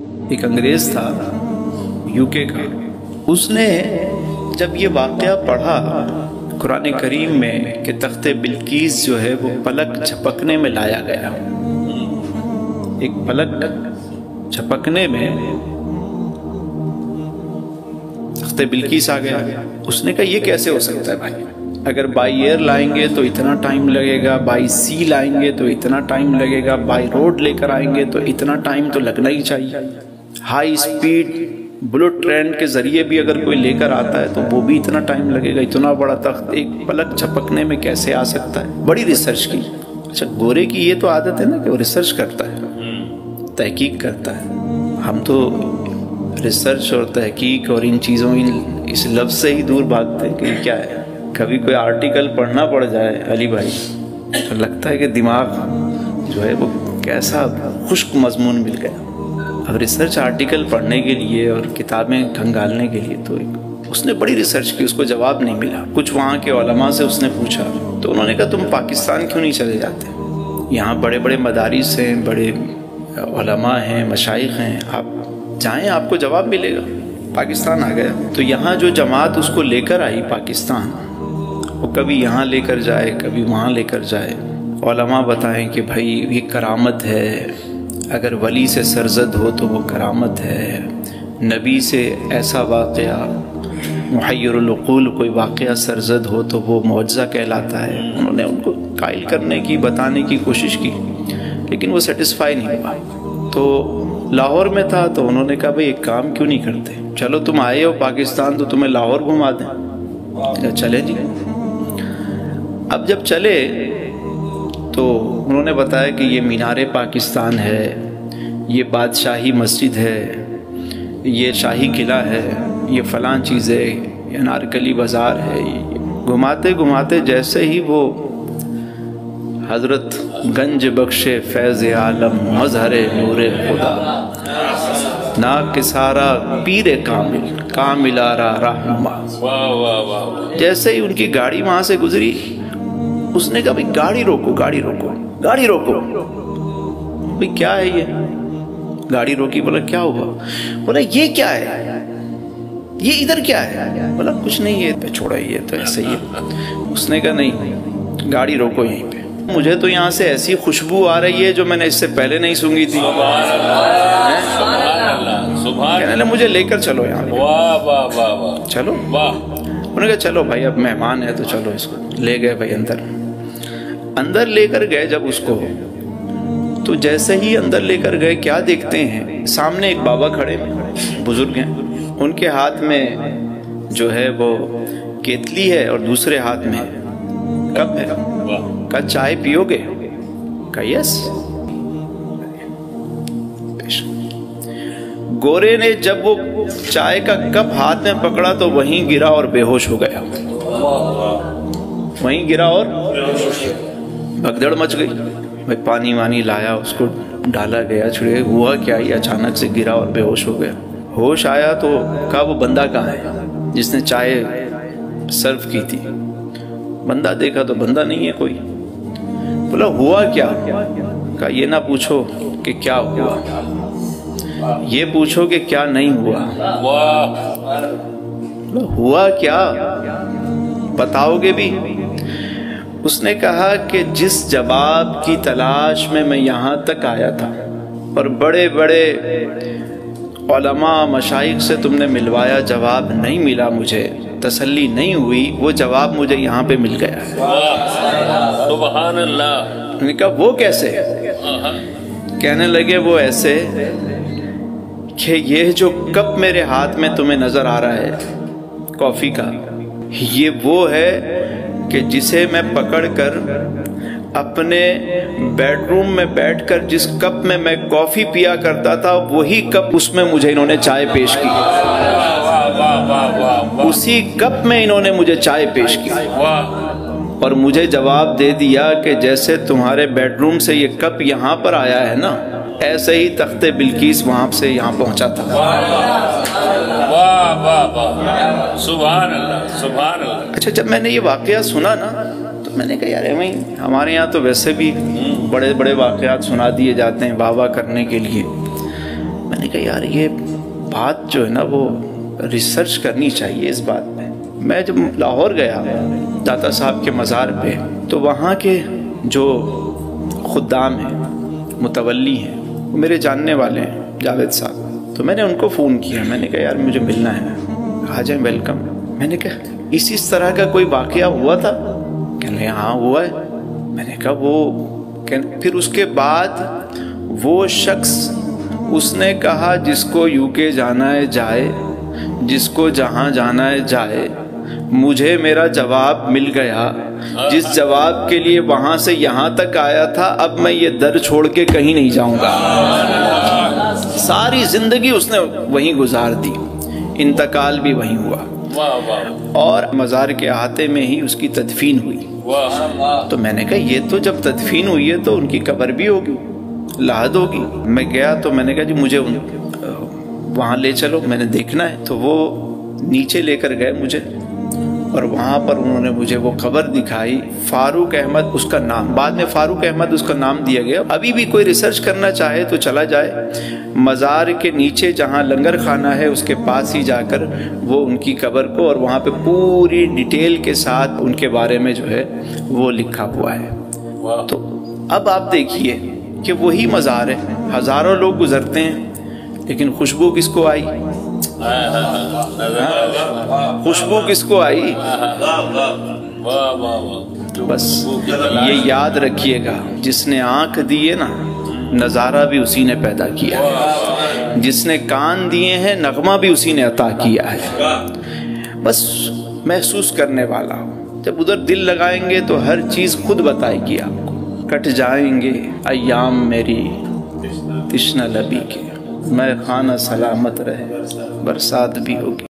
ایک انگریز تھا یوکے کا، اس نے جب یہ واقعہ پڑھا قرآن کریم میں کہ تخت بلقیس جو ہے وہ پلک جھپکنے میں لایا گیا، ایک پلک جھپکنے میں تخت بلقیس آ گیا۔ اس نے کہا یہ کیسے ہو سکتا ہے بھائی، اگر بائی ایئر لائیں گے تو اتنا ٹائم لگے گا، بائی سی لائیں گے تو اتنا ٹائم لگے گا، بائی روڈ لے کر آئیں گے تو اتنا ٹائم تو لگنا ہی چاہیے، ہائی سپیڈ بلٹ ٹرین کے ذریعے بھی اگر کوئی لے کر آتا ہے تو وہ بھی اتنا ٹائم لگے گا، اتنا بڑا تخت ایک پلک جھپکنے میں کیسے آ سکتا ہے؟ بڑی ریسرچ کی۔ اچھا، گورے کی یہ تو عادت ہے نا کہ وہ ریسرچ کرتا ہے، تحقیق کرتا ہے۔ ہم تو ریسرچ اور تحقیق اور ان چیزوں اس لفظ سے ہی دور بھاگتے ہیں کہ یہ کیا ہے۔ کبھی کوئی آرٹیکل پڑھنا پڑ جائے علی بھائی تو لگتا ہے کہ دماغ جو ہے وہ کیسا خشک مضمون مل گیا۔ اب ریسرچ آرٹیکل پڑھنے کے لیے اور کتابیں کھنگالنے کے لیے تو اس نے بڑی ریسرچ کی، اس کو جواب نہیں ملا۔ کچھ وہاں کے علماء سے اس نے پوچھا تو انہوں نے کہا تم پاکستان کیوں نہیں چلے جاتے؟ یہاں بڑے بڑے مدارس ہیں، بڑے علماء ہیں، مشائخ ہیں، آپ جائیں، آپ کو جواب ملے گا۔ پاکستان آ گیا تو یہاں جو جماعت اس کو لے کر آئی پاکستان، وہ کبھی یہاں لے کر جائے، کبھی وہاں لے کر جائے۔ علماء بتائیں کہ بھائی یہ کرامت ہے، اگر ولی سے سرزد ہو تو وہ کرامت ہے، نبی سے ایسا واقعہ محیر العقول کوئی واقعہ سرزد ہو تو وہ معجزہ کہلاتا ہے۔ انہوں نے ان کو قائل کرنے کی، بتانے کی کوشش کی، لیکن وہ سیٹسفائی نہیں ہوا۔ تو لاہور میں تھا تو انہوں نے کہا بھئی ایک کام کیوں نہیں کرتے، چلو تم آئے ہو پاکستان تو تمہیں لاہور گھما دیں۔ چلے جی۔ اب جب چلے تو انہوں نے بتایا کہ یہ مینار پاکستان ہے، یہ بادشاہی مسجد ہے، یہ شاہی قلعہ ہے، یہ فلاں چیز ہے، یہ انارکلی بازار ہے۔ گھماتے گھماتے جیسے ہی وہ حضرت گنج بخش فیض عالم مظہر نور خدا ناکسارا پیر کامل کامل آرا رہنما، جیسے ہی ان کی گاڑی وہاں سے گزری، اس نے کہا بھئی گاڑی روکو، گاڑی روکو، گاڑی روکو۔ بھئی کیا ہے یہ؟ گاڑی روکی، بولا کیا ہوا؟ بولا یہ کیا ہے، یہ ادھر کیا ہے؟ بولا کچھ نہیں ہے، چھوڑا یہ تو ایسے ہی ہے۔ اس نے کہا نہیں، گاڑی روکو یہیں پہ، مجھے تو یہاں سے ایسی خوشبو آ رہی ہے جو میں نے اس سے پہلے نہیں سونگی تھی، کہنے لگا مجھے لے کر چلو یہاں پہ، چلو۔ انہوں نے کہا چلو بھائی اب مہمان ہے تو چلو اس کو لے گئے۔ بھائی اندر لے کر گئے جب اس کو، تو جیسے ہی اندر لے کر گئے کیا دیکھتے ہیں، سامنے ایک بابا کھڑے ہیں، بزرگ ہیں، ان کے ہاتھ میں جو ہے وہ کیتلی ہے اور دوسرے ہاتھ میں کپ ہے۔ کہا چائے پیو گے؟ کہا یس۔ گورے نے جب وہ چائے کا کپ ہاتھ میں پکڑا تو وہیں گرا اور بے ہوش ہو گیا، وہیں گرا اور بھگدڑ مچ گئی۔ بھائی پانی وانی لایا، اس کو ڈالا گیا، چھڑے ہوا کیا، یہ اچانک سے گرا اور بے ہوش ہو گیا۔ ہوش آیا تو کہا وہ بندہ کہاں ہے جس نے چائے سرو کی تھی؟ بندہ دیکھا تو بندہ نہیں ہے کوئی۔ بولا ہوا کیا؟ کہا یہ نہ پوچھو کہ کیا ہوا، یہ پوچھو کہ کیا نہیں ہوا۔ ہوا کیا بتاؤ گے بھی؟ اس نے کہا کہ جس جواب کی تلاش میں یہاں تک آیا تھا اور بڑے بڑے علماء مشائخ سے تم نے ملوایا، جواب نہیں ملا، مجھے تسلی نہیں ہوئی، وہ جواب مجھے یہاں پہ مل گیا ہے۔ سبحان اللہ۔ انہوں نے کہا وہ کیسے؟ کہنے لگے وہ ایسے کہ یہ جو کپ میرے ہاتھ میں تمہیں نظر آ رہا ہے کافی کا، یہ وہ ہے کہ جسے میں پکڑ کر اپنے بیڈ روم میں بیٹھ کر جس کپ میں میں کافی پیا کرتا تھا، وہی کپ اس میں مجھے انہوں نے چائے پیش کی، اسی کپ میں انہوں نے مجھے چائے پیش کی، اور مجھے جواب دے دیا کہ جیسے تمہارے بیڈ روم سے یہ کپ یہاں پر آیا ہے نا، ایسے ہی تخت بلقیس وہاں سے یہاں پہنچا تھا۔ سبحان اللہ، سبحان اللہ۔ اچھا، جب میں نے یہ واقعہ سنا نا تو میں نے کہا یار ہمارے یہاں تو ویسے بھی بڑے بڑے واقعات سنا دیے جاتے ہیں بابا کرنے کے لیے۔ میں نے کہا یار یہ بات جو ہے نا وہ ریسرچ کرنی چاہیے اس بات میں. میں جب لاہور گیا داتا صاحب کے مزار پہ تو وہاں کے جو خدام ہیں متولی ہیں وہ میرے جاننے والے ہیں جاوید صاحب. تو میں نے ان کو فون کیا, میں نے کہا یار مجھے ملنا ہے, آ جائیں ویلکم. میں نے کہا اس طرح کا کوئی واقعہ ہوا تھا؟ کہنے لگے ہاں ہوا ہے. میں نے کہا وہ پھر اس کے بعد وہ شخص اس نے کہا جس کو یو کے جانا ہے جائے, جس کو جہاں جانا ہے جائے. مجھے میرا جواب مل گیا, جس جواب کے لیے وہاں سے یہاں تک آیا تھا اب میں یہ در چھوڑ کے کہیں نہیں جاؤں گا. ساری زندگی اس نے وہیں گزار دی, انتقال بھی وہیں ہوا اور مزار کے احاطے میں ہی اس کی تدفین ہوئی. تو میں نے کہا یہ تو جب تدفین ہوئی ہے تو ان کی قبر بھی ہوگی, لحد ہوگی. میں گیا تو میں نے کہا جی مجھے وہاں لے چلو, میں نے دیکھنا ہے. تو وہ نیچے لے کر گئے مجھے اور وہاں پر انہوں نے مجھے وہ قبر دکھائی. فاروق احمد اس کا نام, بعد میں فاروق احمد اس کا نام دیا گیا. ابھی بھی کوئی ریسرچ کرنا چاہے تو چلا جائے, مزار کے نیچے جہاں لنگر خانہ ہے اس کے پاس ہی جا کر وہ ان کی قبر کو, اور وہاں پہ پوری ڈیٹیل کے ساتھ ان کے بارے میں جو ہے وہ لکھا ہوا ہے. تو اب آپ دیکھیے کہ وہی مزار ہے, ہزاروں لوگ گزرتے ہیں لیکن خوشبو کس کو آئی؟ خوشبو کس کو آئی؟ بس یہ یاد رکھیے گا, جس نے آنکھ دیے نا نظارہ بھی اسی نے پیدا کیا ہے, جس نے کان دیے ہیں نغمہ بھی اسی نے عطا کیا ہے. بس محسوس کرنے والا ہو, جب ادھر دل لگائیں گے تو ہر چیز خود بتائے گی آپ کو. کٹ جائیں گے ایام میری تشنہ لبی کے, میں خانہ سلامت رہے برسات بھی ہوگی.